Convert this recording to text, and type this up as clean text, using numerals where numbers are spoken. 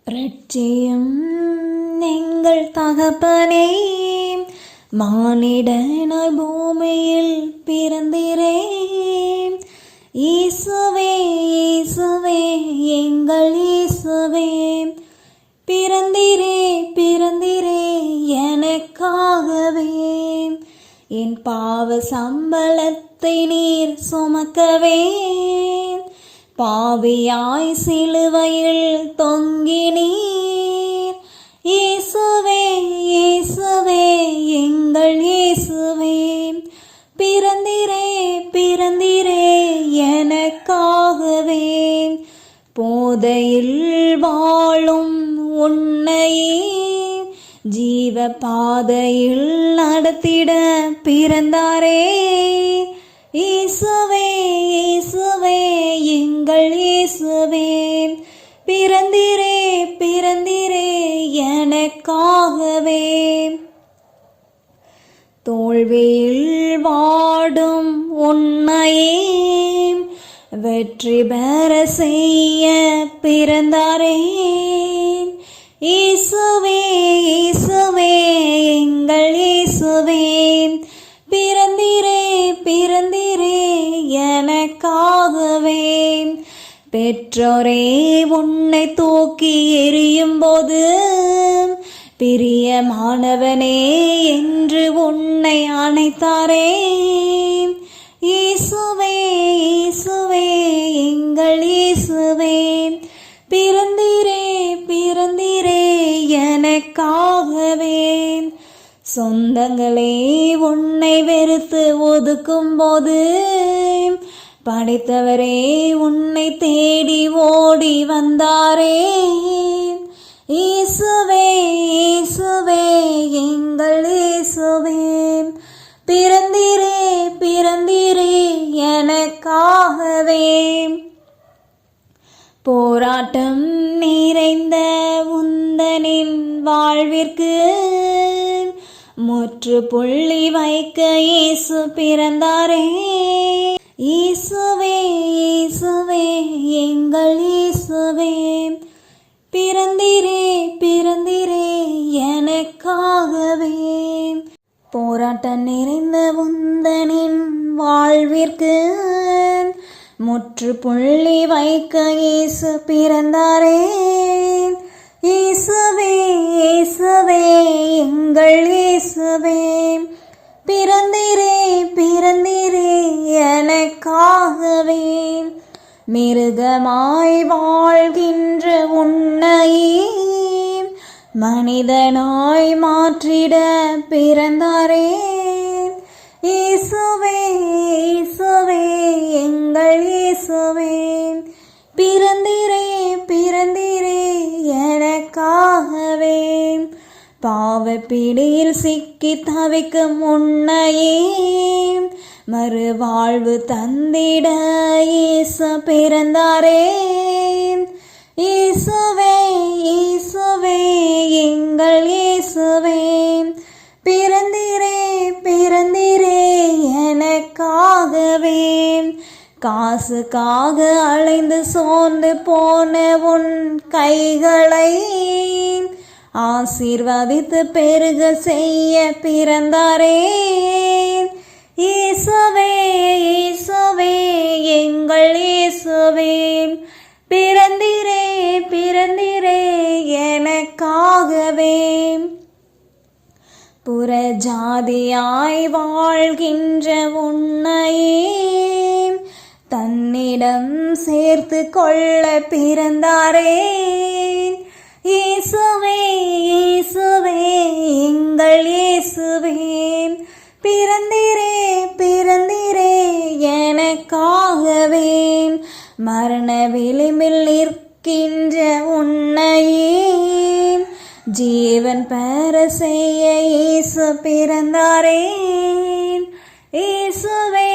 ரட்சியும் எங்கள் தகப்பனே, மானிடனாய் பூமியில் பிறந்திரே. இயேசுவே இயேசுவே எங்கள் இயேசுவே, பிறந்திரே பிறந்திரே எனக்காகவே. என் பாவ சம்பளத்தை நீர் சுமக்கவே, பாவியாய் சிலுவையில் தொங்கினீர். இயேசுவே இயேசுவே எங்கள் இயேசுவே, பிறந்திரே பிறந்திரே எனக்காகவே. போதையில் வாழும் உன்னையே ஜீவ பாதையில் நடத்திட பிறந்தாரே. இயேசுவே இயேசுவே எங்கள் இயேசுவே, பிறந்திரே பிறந்திரே எனக்காகவே. தோல்வியில் வாடும் உன்னையே வெற்றி பெற செய்ய பிறந்தாரே. இயேசுவே இயேசுவே எங்கள் இயேசுவே, பிறந்திரே பிறந்திரே எனக்காகவே. பெற்றோரே உன்னை தூக்கி எறியும் போது, பிரியமானவனே என்று உன்னை அணைத்தாரே. இயேசுவே இயேசுவே எங்கள் இயேசுவே, பிறந்திரே பிறந்திரே எனக்காகவே. சொந்தங்களே உன்னை வெறுத்து ஒதுக்கும் போது, படைத்தவரே உன்னை தேடி ஓடி வந்தாரே. இயேசுவே இயேசுவே எங்கள் இயேசுவே, பிறந்திரே பிறந்திரே எனக்காகவே. போராட்டம் நிறைந்த உந்தனின் வாழ்விற்கு முற்றுப்புள்ளி வைக்க இயேசு பிறந்தாரே. இயேசுவே இயேசுவே எங்கள் இயேசுவே, பிறந்திரே பிறந்திரே எனக்காகவே. போராட்டம் நிறைந்த உந்தனின் வாழ்விற்கு முற்றுப்புள்ளி வைக்க இயேசு பிறந்தாரே. இயேசுவே இயேசுவே எங்கள் இயேசுவே, பிறந்திரே பிறந்திரே எனக்காகவே. மிருகமாய் வாழ்கின்ற உன்னையே மனிதனாய் மாற்றிட பிறந்தாரே. இயேசுவே இயேசுவே எங்கள் இயேசுவே, பிறந்திரே பிறந்திரே எனக்காகவே. பாவப்பிடியில் சிக்கி தவிக்கும் உன்னையே மறுவாழ்வு தந்திட இயேசு பிறந்தாரே. இயேசுவே இயேசுவே எங்கள் இயேசுவே, பிறந்திரே பிறந்திரே எனக்காகவே. காசுக்காக அலைந்து சோர்ந்து போன உன் கைகளை ஆசீர்வதித்து பெருக செய்ய பிறந்தாரே. இயேசுவே இயேசுவே எங்கள் இயேசுவே, பிறந்திரே பிறந்திரே எனக்காகவே. புறஜாதியாய் வாழ்கின்ற உன்னையே தன்னிடம் சேர்த்து கொள்ள பிறந்தாரே. இயேசுவே இயேசுவே எங்கள் இயேசுவே, பிறந்திரே பிறந்திரே எனக்காகவே. மரண விளிம்பில் நிற்கின்ற உன்னையே ஜீவன் பெற செய்ய இயேசு பிறந்தாரே. இயேசுவே